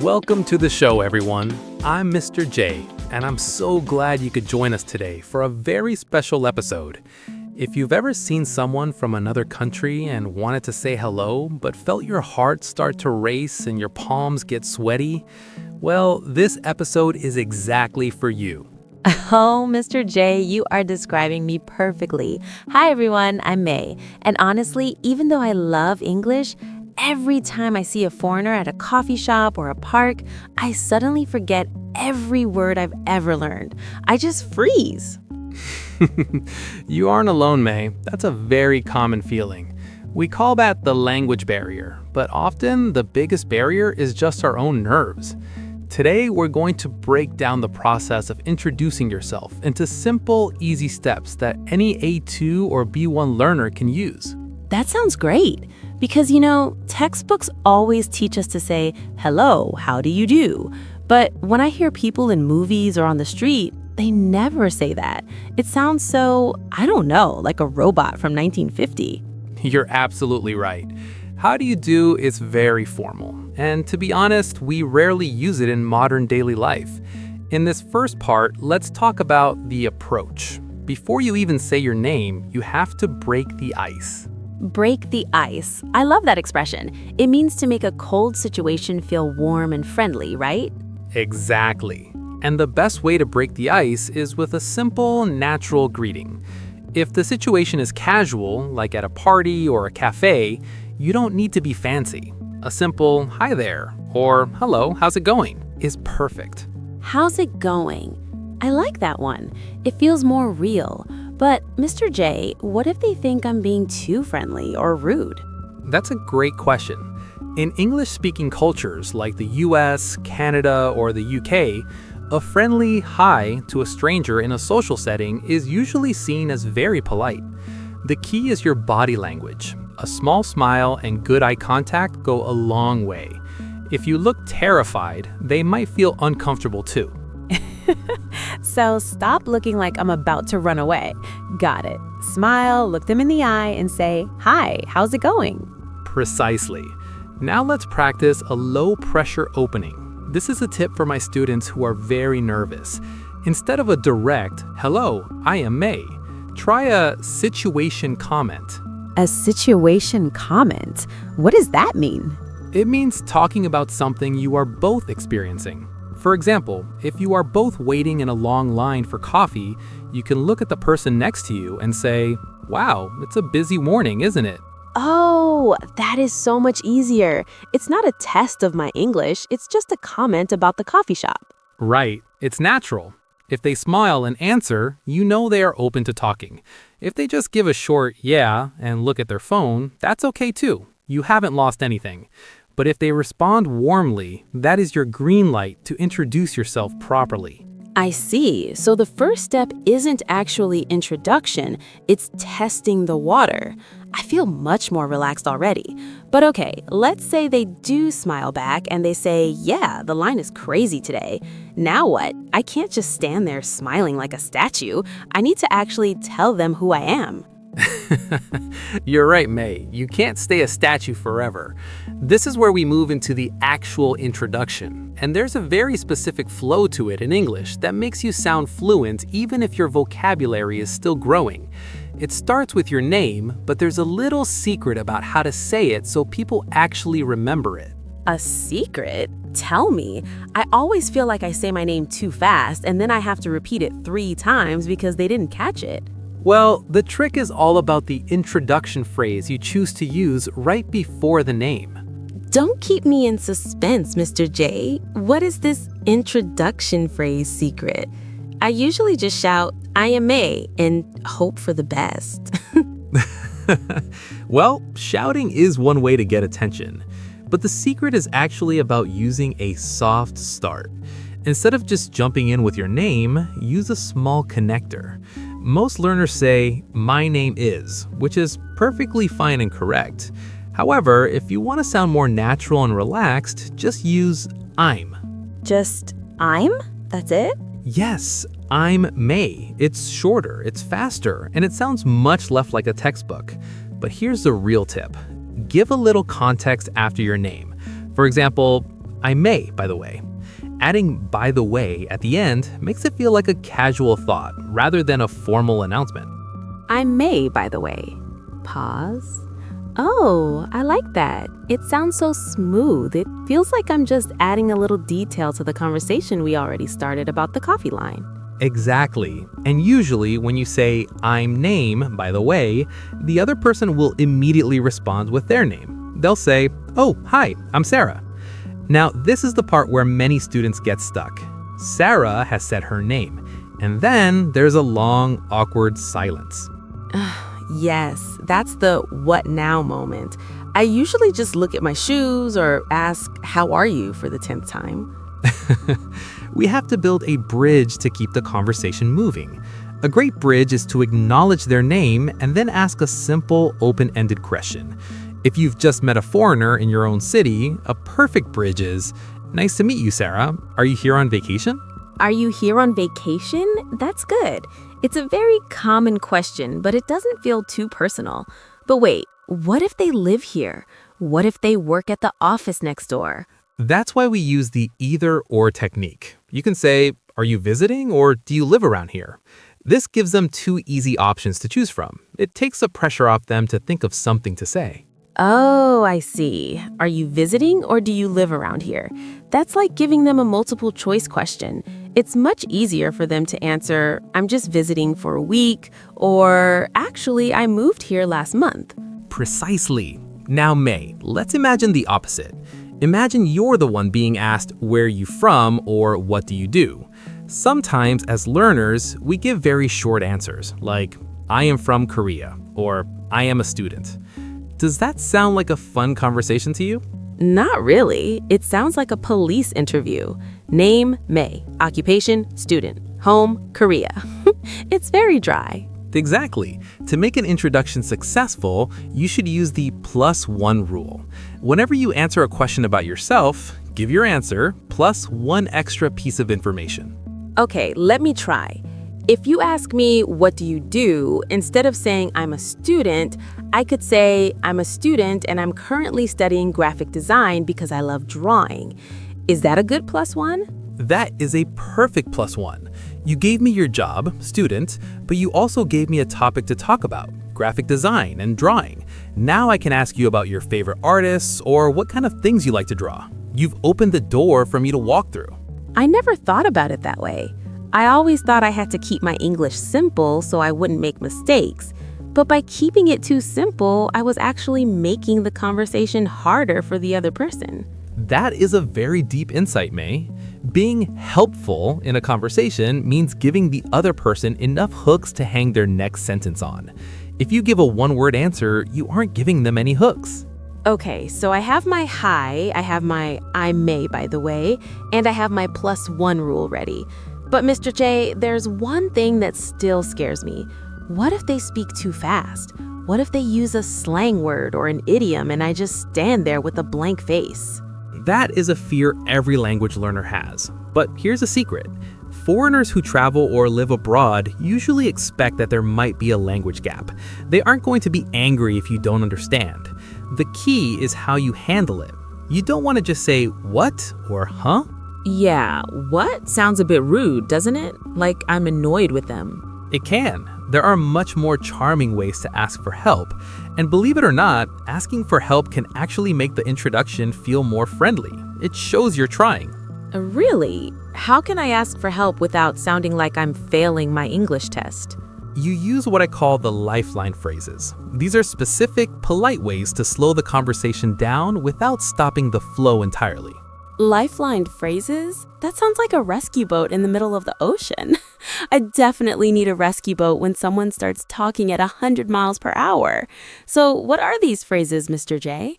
Welcome to the show, everyone. I'm Mr. J, and I'm so glad you could join us today for a very special episode. If you've ever seen someone from another country and wanted to say hello, but felt your heart start to race and your palms get sweaty, well, this episode is exactly for you. Oh, Mr. J, you are describing me perfectly. Hi, everyone. I'm May. And honestly, even though I love English, every time I see a foreigner at a coffee shop or a park, I suddenly forget every word I've ever learned. I just freeze. You aren't alone, May. That's a very common feeling. We call that the language barrier, but often the biggest barrier is just our own nerves. Today, we're going to break down the process of introducing yourself into simple, easy steps that any A2 or B1 learner can use. That sounds great. Because, textbooks always teach us to say, hello, how do you do? But when I hear people in movies or on the street, they never say that. It sounds so, I don't know, like a robot from 1950. You're absolutely right. How do you do is very formal. And to be honest, we rarely use it in modern daily life. In this first part, let's talk about the approach. Before you even say your name, you have to break the ice. Break the ice. I love that expression. It means to make a cold situation feel warm and friendly, right? Exactly. And the best way to break the ice is with a simple, natural greeting. If the situation is casual, like at a party or a cafe, you don't need to be fancy. A simple, hi there, or hello, how's it going, is perfect. How's it going? I like that one. It feels more real. But, Mr. J, what if they think I'm being too friendly or rude? That's a great question. In English-speaking cultures like the US, Canada, or the UK, a friendly hi to a stranger in a social setting is usually seen as very polite. The key is your body language. A small smile and good eye contact go a long way. If you look terrified, they might feel uncomfortable too. So stop looking like I'm about to run away. Got it. Smile, look them in the eye, and say, hi, how's it going? Precisely. Now let's practice a low-pressure opening. This is a tip for my students who are very nervous. Instead of a direct, hello, I am May, try a situation comment. A situation comment? What does that mean? It means talking about something you are both experiencing. For example, if you are both waiting in a long line for coffee, you can look at the person next to you and say, wow, it's a busy morning, isn't it? Oh, that is so much easier. It's not a test of my English, it's just a comment about the coffee shop. Right, it's natural. If they smile and answer, you know they are open to talking. If they just give a short yeah and look at their phone, that's okay too. You haven't lost anything. But if they respond warmly, that is your green light to introduce yourself properly. I see. So the first step isn't actually introduction, it's testing the water. I feel much more relaxed already. But okay, let's say they do smile back and they say, yeah, the line is crazy today. Now what? I can't just stand there smiling like a statue. I need to actually tell them who I am. You're right, May. You can't stay a statue forever. This is where we move into the actual introduction. And there's a very specific flow to it in English that makes you sound fluent even if your vocabulary is still growing. It starts with your name, but there's a little secret about how to say it so people actually remember it. A secret? Tell me. I always feel like I say my name too fast and then I have to repeat it 3 times because they didn't catch it. Well, the trick is all about the introduction phrase you choose to use right before the name. Don't keep me in suspense, Mr. J. What is this introduction phrase secret? I usually just shout, I am May, and hope for the best. Well, shouting is one way to get attention. But the secret is actually about using a soft start. Instead of just jumping in with your name, use a small connector. Most learners say, my name is, which is perfectly fine and correct. However, if you want to sound more natural and relaxed, just use I'm. Just I'm? That's it? Yes, I'm May. It's shorter, it's faster, and it sounds much less like a textbook. But here's the real tip. Give a little context after your name. For example, I may, by the way. Adding by the way at the end makes it feel like a casual thought rather than a formal announcement. I may, by the way. Pause. Oh, I like that. It sounds so smooth. It feels like I'm just adding a little detail to the conversation we already started about the coffee line. Exactly. And usually when you say, I'm name, by the way, the other person will immediately respond with their name. They'll say, oh, hi, I'm Sarah. Now, this is the part where many students get stuck. Sarah has said her name, and then there's a long, awkward silence. Yes, that's the what now moment. I usually just look at my shoes or ask, how are you for the 10th time? We have to build a bridge to keep the conversation moving. A great bridge is to acknowledge their name and then ask a simple, open-ended question. If you've just met a foreigner in your own city, a perfect bridge is, nice to meet you, Sarah. Are you here on vacation? Are you here on vacation? That's good. It's a very common question, but it doesn't feel too personal. But wait, what if they live here? What if they work at the office next door? That's why we use the either-or technique. You can say, are you visiting or do you live around here? This gives them two easy options to choose from. It takes the pressure off them to think of something to say. Oh, I see. Are you visiting or do you live around here? That's like giving them a multiple choice question. It's much easier for them to answer, I'm just visiting for a week, or actually, I moved here last month. Precisely. Now, May, let's imagine the opposite. Imagine you're the one being asked, where are you from or what do you do? Sometimes, as learners, we give very short answers, like, I am from Korea, or I am a student. Does that sound like a fun conversation to you? Not really. It sounds like a police interview. Name, May. Occupation, student. Home, Korea. It's very dry. Exactly. To make an introduction successful, you should use the +1 rule. Whenever you answer a question about yourself, give your answer plus one extra piece of information. Okay, let me try. If you ask me, what do you do? Instead of saying I'm a student, I could say I'm a student and I'm currently studying graphic design because I love drawing. Is that a good +1? That is a perfect +1. You gave me your job, student, but you also gave me a topic to talk about, graphic design and drawing. Now I can ask you about your favorite artists or what kind of things you like to draw. You've opened the door for me to walk through. I never thought about it that way. I always thought I had to keep my English simple so I wouldn't make mistakes. But by keeping it too simple, I was actually making the conversation harder for the other person. That is a very deep insight, May. Being helpful in a conversation means giving the other person enough hooks to hang their next sentence on. If you give a one-word answer, you aren't giving them any hooks. Okay, so I have my hi, I have my I may, by the way, and I have my +1 rule ready. But Mr. J, there's one thing that still scares me. What if they speak too fast? What if they use a slang word or an idiom and I just stand there with a blank face? That is a fear every language learner has. But here's a secret. Foreigners who travel or live abroad usually expect that there might be a language gap. They aren't going to be angry if you don't understand. The key is how you handle it. You don't want to just say, what or huh? Yeah, what sounds a bit rude, doesn't it? Like I'm annoyed with them. It can. There are much more charming ways to ask for help. And believe it or not, asking for help can actually make the introduction feel more friendly. It shows you're trying. Really? How can I ask for help without sounding like I'm failing my English test? You use what I call the lifeline phrases. These are specific, polite ways to slow the conversation down without stopping the flow entirely. Lifeline phrases? That sounds like a rescue boat in the middle of the ocean. I definitely need a rescue boat when someone starts talking at 100 miles per hour. So what are these phrases, Mr. J?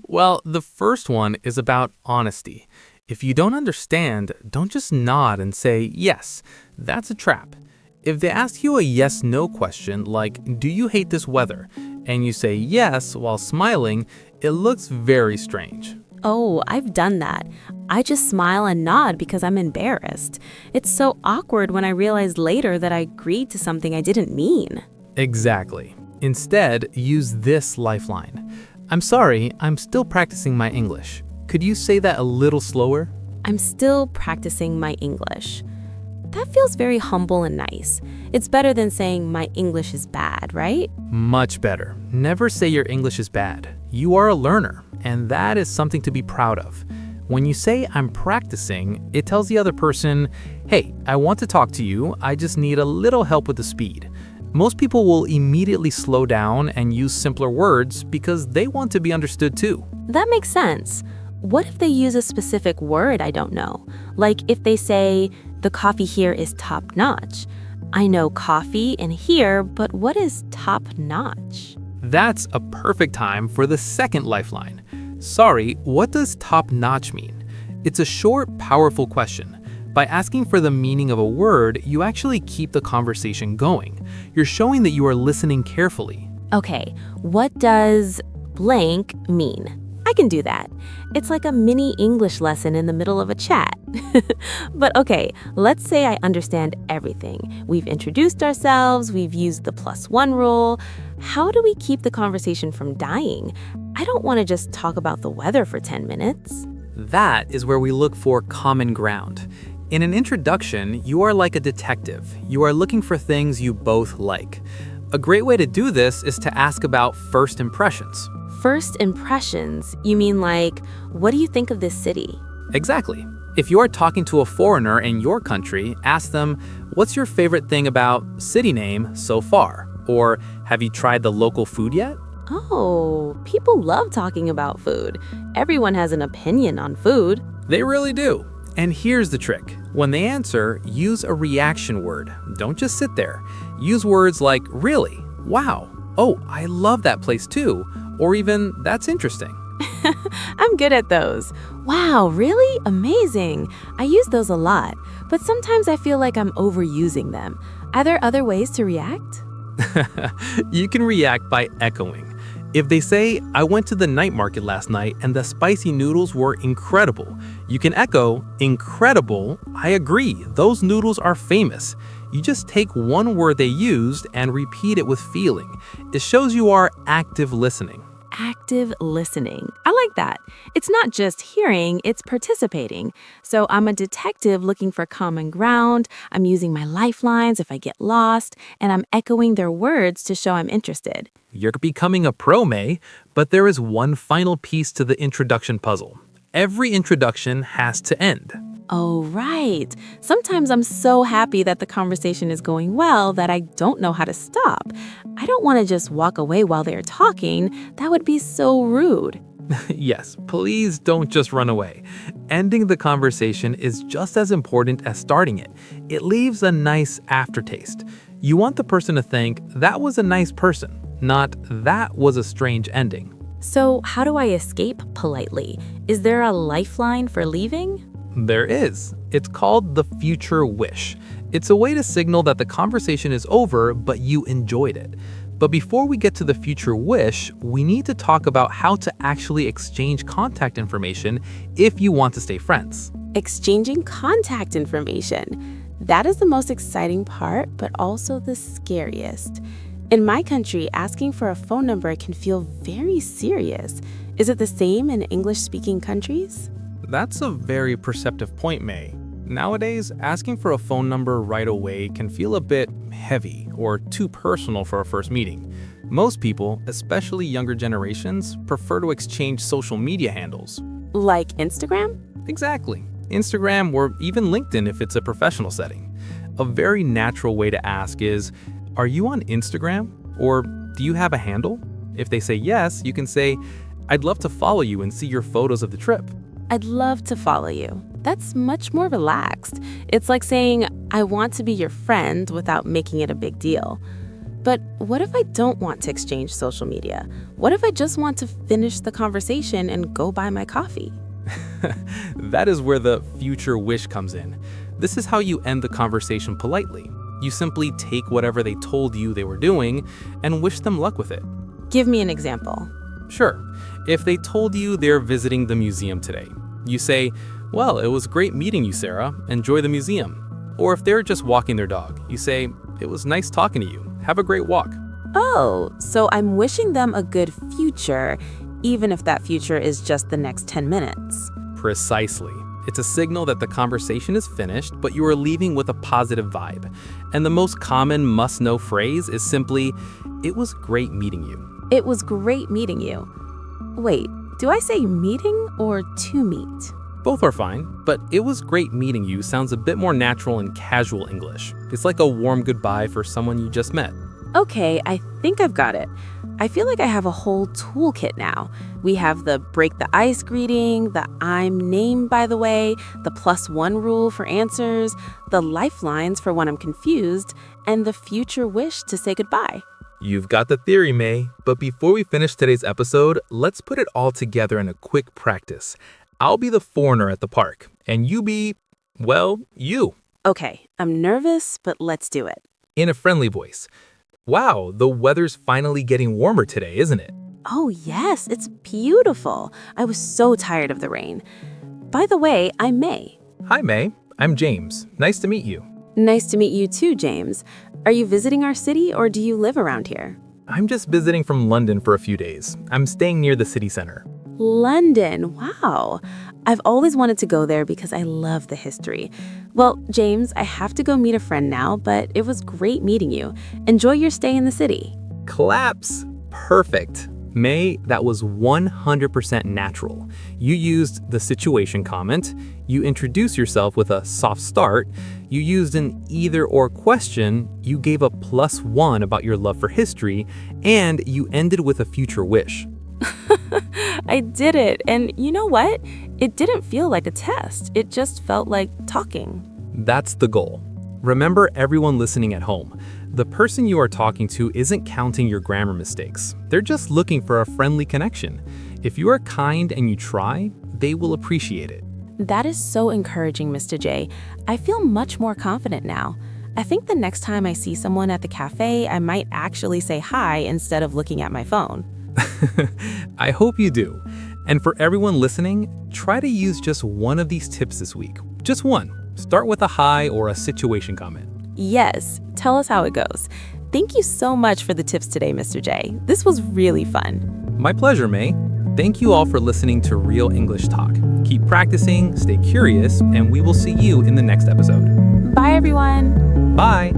Well, the first one is about honesty. If you don't understand, don't just nod and say, yes. That's a trap. If they ask you a yes-no question like, do you hate this weather? And you say yes while smiling, it looks very strange. Oh, I've done that. I just smile and nod because I'm embarrassed. It's so awkward when I realize later that I agreed to something I didn't mean. Exactly. Instead, use this lifeline. I'm sorry, I'm still practicing my English. Could Could you say that a little slower? I'm still practicing my English. That feels very humble and nice. It's better than saying my English is bad, right? Much better. Never say your English is bad. You are a learner, and that is something to be proud of. When you say I'm practicing, it tells the other person, hey, I want to talk to you, I just need a little help with the speed. Most people will immediately slow down and use simpler words because they want to be understood too. That makes sense. What if they use a specific word I don't know? Like if they say, the coffee here is top-notch. I know coffee and here, but what is top-notch? That's a perfect time for the second lifeline. Sorry, what does top-notch mean? It's a short, powerful question. By asking for the meaning of a word, you actually keep the conversation going. You're showing that you are listening carefully. Okay, what does blank mean? I can do that. It's like a mini English lesson in the middle of a chat. But okay, let's say I understand everything. We've introduced ourselves, we've used the +1 rule. How do we keep the conversation from dying? I don't want to just talk about the weather for 10 minutes. That is where we look for common ground. In an introduction, you are like a detective. You are looking for things you both like. A great way to do this is to ask about first impressions. First impressions, you mean like, what do you think of this city? Exactly. If you are talking to a foreigner in your country, ask them, what's your favorite thing about city name so far? Or have you tried the local food yet? Oh, people love talking about food. Everyone has an opinion on food. They really do. And here's the trick. When they answer, use a reaction word. Don't just sit there. Use words like really, wow, oh, I love that place too, or even that's interesting. I'm good at those. Wow, really? Amazing. I use those a lot, but sometimes I feel like I'm overusing them. Are there other ways to react? You can react by echoing. If they say, I went to the night market last night and the spicy noodles were incredible, you can echo, incredible, I agree, those noodles are famous. You just take one word they used and repeat it with feeling. It shows you are active listening. Active listening. I like that. It's not just hearing, it's participating. So I'm a detective looking for common ground. I'm using my lifelines if I get lost, and I'm echoing their words to show I'm interested. You're becoming a pro, May, but there is one final piece to the introduction puzzle. Every introduction has to end. Oh, right. Sometimes I'm so happy that the conversation is going well that I don't know how to stop. I don't want to just walk away while they're talking. That would be so rude. Yes, please don't just run away. Ending the conversation is just as important as starting it. It leaves a nice aftertaste. You want the person to think, that was a nice person, not that was a strange ending. So how do I escape politely? Is there a lifeline for leaving? There is. It's called the future wish. It's a way to signal that the conversation is over, but you enjoyed it. But before we get to the future wish, we need to talk about how to actually exchange contact information if you want to stay friends. Exchanging contact information. That is the most exciting part, but also the scariest. In my country, asking for a phone number can feel very serious. Is it the same in English-speaking countries? That's a very perceptive point, May. Nowadays, asking for a phone number right away can feel a bit heavy or too personal for a first meeting. Most people, especially younger generations, prefer to exchange social media handles. Like Instagram? Exactly. Instagram or even LinkedIn if it's a professional setting. A very natural way to ask is, are you on Instagram? Or do you have a handle? If they say yes, you can say, I'd love to follow you and see your photos of the trip. I'd love to follow you. That's much more relaxed. It's like saying, I want to be your friend without making it a big deal. But what if I don't want to exchange social media? What if I just want to finish the conversation and go buy my coffee? That is where the future wish comes in. This is how you end the conversation politely. You simply take whatever they told you they were doing and wish them luck with it. Give me an example. Sure. If they told you they're visiting the museum today, you say, well, it was great meeting you, Sarah. Enjoy the museum. Or if they're just walking their dog, you say, it was nice talking to you. Have a great walk. Oh, so I'm wishing them a good future, even if that future is just the next 10 minutes. Precisely. It's a signal that the conversation is finished, but you are leaving with a positive vibe. And the most common must-know phrase is simply, "It was great meeting you." It was great meeting you. Wait, do I say meeting or to meet? Both are fine, but "it was great meeting you" sounds a bit more natural in casual English. It's like a warm goodbye for someone you just met. Okay, I think I've got it. I feel like I have a whole toolkit now. We have the break the ice greeting, the I'm named by the way, the +1 rule for answers, the lifelines for when I'm confused, and the future wish to say goodbye. You've got the theory, May, but before we finish today's episode, let's put it all together in a quick practice. I'll be the foreigner at the park, and you be, well, you. Okay, I'm nervous, but let's do it. In a friendly voice. Wow, the weather's finally getting warmer today, isn't it? Oh yes, it's beautiful. I was so tired of the rain. By the way, I'm May. Hi, May. I'm James. Nice to meet you. Nice to meet you too, James. Are you visiting our city or do you live around here? I'm just visiting from London for a few days. I'm staying near the city center. London, wow. I've always wanted to go there because I love the history. Well, James, I have to go meet a friend now, but it was great meeting you. Enjoy your stay in the city. Claps. Perfect. May, that was 100% natural. You used the situation comment, you introduced yourself with a soft start, you used an either-or question, you gave a +1 about your love for history, and you ended with a future wish. I did it, and you know what? It didn't feel like a test. It just felt like talking. That's the goal. Remember, everyone listening at home, the person you are talking to isn't counting your grammar mistakes. They're just looking for a friendly connection. If you are kind and you try, they will appreciate it. That is so encouraging, Mr. J. I feel much more confident now. I think the next time I see someone at the cafe, I might actually say hi instead of looking at my phone. I hope you do. And for everyone listening, try to use just one of these tips this week. Just one. Start with a hi or a situation comment. Yes, tell us how it goes. Thank you so much for the tips today, Mr. J. This was really fun. My pleasure, May. Thank you all for listening to Real English Talk. Keep practicing, stay curious, and we will see you in the next episode. Bye, everyone. Bye.